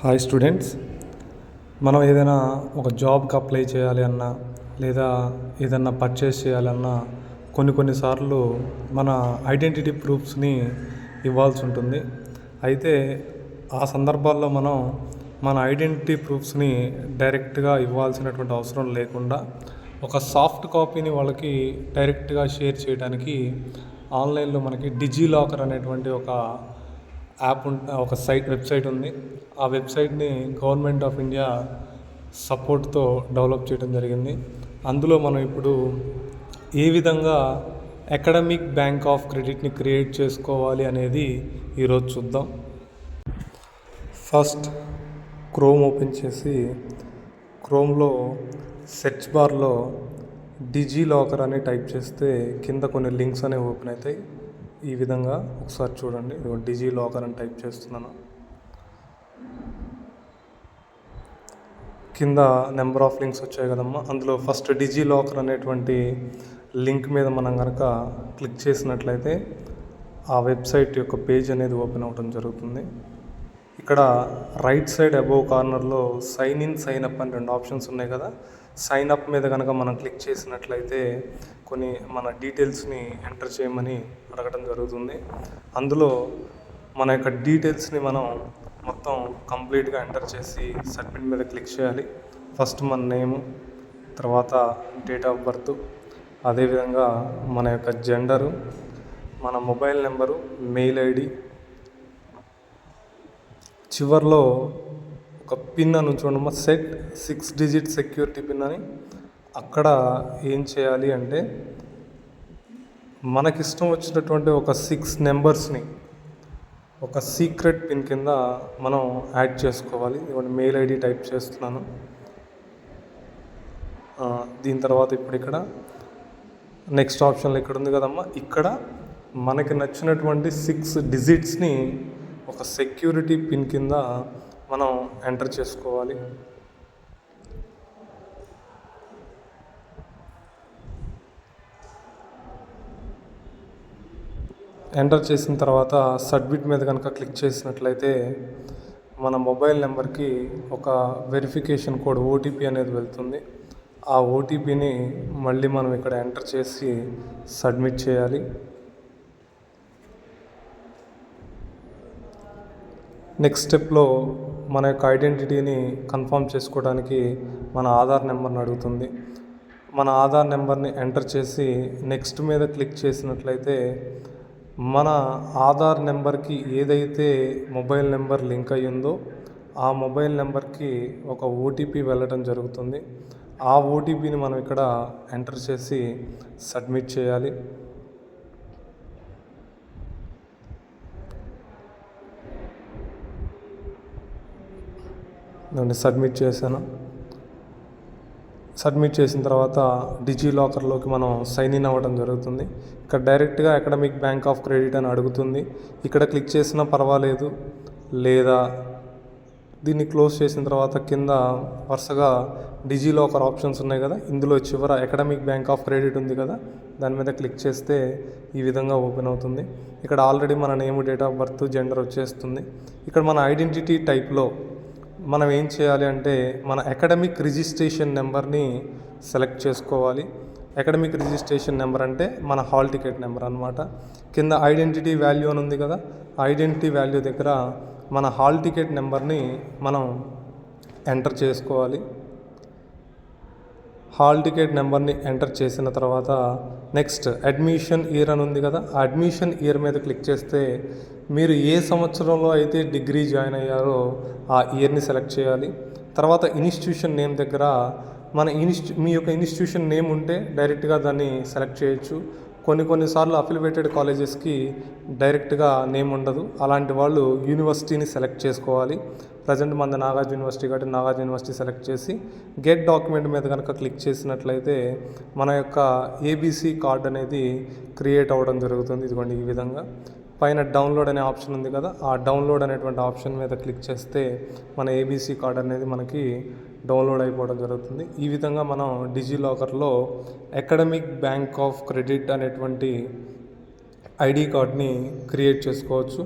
Hi students, మనం ఏదైనా ఒక జాబ్కి అప్లై చేయాలి అన్నా లేదా ఏదన్నా పర్చేస్ చేయాలన్నా కొన్నిసార్లు మన ఐడెంటిటీ ప్రూఫ్స్ని ఇవ్వాల్సి ఉంటుంది. అయితే ఆ సందర్భాల్లో మనం మన ఐడెంటిటీ ప్రూఫ్స్ని డైరెక్ట్గా ఇవ్వాల్సినటువంటి అవసరం లేకుండా ఒక సాఫ్ట్ కాపీని వాళ్ళకి డైరెక్ట్గా షేర్ చేయడానికి ఆన్లైన్లో మనకి డిజిలాకర్ అనేటువంటి ఒక వెబ్సైట్ ఉంది. ఆ వెబ్సైట్ని గవర్నమెంట్ ఆఫ్ ఇండియా సపోర్ట్తో డెవలప్ చేయడం జరిగింది. అందులో మనం ఇప్పుడు ఏ విధంగా అకాడమిక్ బ్యాంక్ ఆఫ్ క్రెడిట్ని క్రియేట్ చేసుకోవాలి అనేది ఈరోజు చూద్దాం. ఫస్ట్ క్రోమ్ ఓపెన్ చేసి క్రోమ్లో సెర్చ్ బార్లో డిజిలాకర్ అని టైప్ చేస్తే కింద కొన్ని లింక్స్ అనేవి ఓపెన్ అవుతాయి. ఈ విధంగా ఒకసారి చూడండి. డిజిలాకర్ అని టైప్ చేస్తున్నాను. కింద నెంబర్ ఆఫ్ లింక్స్ వచ్చాయి కదమ్మా, అందులో ఫస్ట్ డిజిలాకర్ అనేటువంటి లింక్ మీద మనం కనుక క్లిక్ చేసినట్లయితే ఆ వెబ్సైట్ యొక్క పేజ్ అనేది ఓపెన్ అవ్వడం జరుగుతుంది. ఇక్కడ రైట్ సైడ్ అబోవ్ కార్నర్లో సైన్ ఇన్, సైన్ అప్ అని 2 ఆప్షన్స్ ఉన్నాయి కదా. సైన్ అప్ మీద కనుక మనం క్లిక్ చేసినట్లయితే కొన్ని మన డీటెయిల్స్ని ఎంటర్ చేయమని అడగడం జరుగుతుంది. అందులో మన యొక్క డీటెయిల్స్ని మనం మొత్తం కంప్లీట్గా ఎంటర్ చేసి సబ్మిట్ మీద క్లిక్ చేయాలి. ఫస్ట్ మన నేము, తర్వాత డేట్ ఆఫ్ బర్త్, అదేవిధంగా మన యొక్క జెండరు, మన మొబైల్ నెంబరు, మెయిల్ ఐడి, చివర్లో ఒక పిన్ అని చూడమ్మా, సెట్ 6 డిజిట్ సెక్యూరిటీ పిన్ అని. అక్కడ ఏం చేయాలి అంటే మనకిష్టం వచ్చినటువంటి ఒక 6 నెంబర్స్ని ఒక సీక్రెట్ పిన్ కింద మనం యాడ్ చేసుకోవాలి. ఇవ్వండి, మెయిల్ ఐడి టైప్ చేస్తున్నాను. దీని తర్వాత ఇప్పుడు ఇక్కడ నెక్స్ట్ ఆప్షన్లో ఇక్కడ ఉంది కదమ్మా, ఇక్కడ మనకి నచ్చినటువంటి 6 డిజిట్స్ని ఒక సెక్యూరిటీ పిన్ కింద మనం ఎంటర్ చేసుకోవాలి. ఎంటర్ చేసిన తర్వాత సబ్మిట్ మీద కనుక క్లిక్ చేసినట్లయితే మన మొబైల్ నెంబర్కి ఒక వెరిఫికేషన్ కోడ్ ఓటీపీ అనేది వెళ్తుంది. ఆ ఓటీపీని మళ్ళీ మనం ఇక్కడ ఎంటర్ చేసి సబ్మిట్ చేయాలి. నెక్స్ట్ స్టెప్లో మన యొక్క ఐడెంటిటీని కన్ఫర్మ్ చేసుకోవడానికి మన ఆధార్ నెంబర్ని అడుగుతుంది. మన ఆధార్ నెంబర్ని ఎంటర్ చేసి నెక్స్ట్ మీద క్లిక్ చేసినట్లయితే మన ఆధార్ నెంబర్కి ఏదైతే మొబైల్ నెంబర్ లింక్ అయ్యిందో ఆ మొబైల్ నెంబర్కి ఒక ఓటీపీ వెళ్ళడం జరుగుతుంది. ఆ ఓటీపీని మనం ఇక్కడ ఎంటర్ చేసి సబ్మిట్ చేయాలి. నేను సబ్మిట్ చేశాను. సబ్మిట్ చేసిన తర్వాత డిజిలాకర్లోకి మనం సైన్ ఇన్ అవ్వడం జరుగుతుంది. ఇక్కడ డైరెక్ట్గా అకాడమిక్ బ్యాంక్ ఆఫ్ క్రెడిట్ అని అడుగుతుంది. ఇక్కడ క్లిక్ చేసినా పర్వాలేదు, లేదా దీన్ని క్లోజ్ చేసిన తర్వాత కింద వరుసగా డిజిలాకర్ ఆప్షన్స్ ఉన్నాయి కదా, ఇందులో చివర అకాడమిక్ బ్యాంక్ ఆఫ్ క్రెడిట్ ఉంది కదా, దాని మీద క్లిక్ చేస్తే ఈ విధంగా ఓపెన్ అవుతుంది. ఇక్కడ ఆల్రెడీ మన name, date of birth, gender వచ్చేస్తుంది. ఇక్కడ మన ఐడెంటిటీ టైప్లో మనం ఏం చేయాలి అంటే మన అకాడమిక్ రిజిస్ట్రేషన్ నెంబర్ని సెలెక్ట్ చేసుకోవాలి. అకాడమిక్ రిజిస్ట్రేషన్ నెంబర్ అంటే మన హాల్ టికెట్ నెంబర్ అనమాట. కింద ఐడెంటిటీ వాల్యూ అని ఉంది కదా, ఐడెంటిటీ వాల్యూ దగ్గర మన హాల్ టికెట్ నెంబర్ని మనం ఎంటర్ చేసుకోవాలి. హాల్ టికెట్ నెంబర్ని ఎంటర్ చేసిన తర్వాత నెక్స్ట్ అడ్మిషన్ ఇయర్ అని ఉంది కదా, ఆ అడ్మిషన్ ఇయర్ మీద క్లిక్ చేస్తే మీరు ఏ సంవత్సరంలో అయితే డిగ్రీ జాయిన్ అయ్యారో ఆ ఇయర్ని సెలెక్ట్ చేయాలి. తర్వాత ఇన్స్టిట్యూషన్ నేమ్ దగ్గర మీ యొక్క ఇన్స్టిట్యూషన్ నేమ్ ఉంటే డైరెక్ట్గా దాన్ని సెలెక్ట్ చేయొచ్చు. కొన్నిసార్లు అఫిలియేటెడ్ కాలేజెస్కి డైరెక్ట్గా నేమ్ ఉండదు. అలాంటి వాళ్ళు యూనివర్సిటీని సెలెక్ట్ చేసుకోవాలి. ప్రజెంట్ మన నాగార్జున యూనివర్సిటీ కాబట్టి నాగార్జున యూనివర్సిటీ సెలెక్ట్ చేసి గెట్ డాక్యుమెంట్ మీద కనుక క్లిక్ చేసినట్లయితే మన యొక్క ఏబీసీ కార్డ్ అనేది క్రియేట్ అవ్వడం జరుగుతుంది. ఇదిగోండి, ఈ విధంగా పైన డౌన్లోడ్ అనే ఆప్షన్ ఉంది కదా, ఆ డౌన్లోడ్ అనేటువంటి ఆప్షన్ మీద క్లిక్ చేస్తే మన ఏబీసీ కార్డ్ అనేది మనకి డౌన్లోడ్ అయిపోవడం జరుగుతుంది. ఈ విధంగా మనం డిజిలాకర్లో అకాడమిక్ బ్యాంక్ ఆఫ్ క్రెడిట్ అనేటువంటి ఐడి కార్డ్ని క్రియేట్ చేసుకోవచ్చు.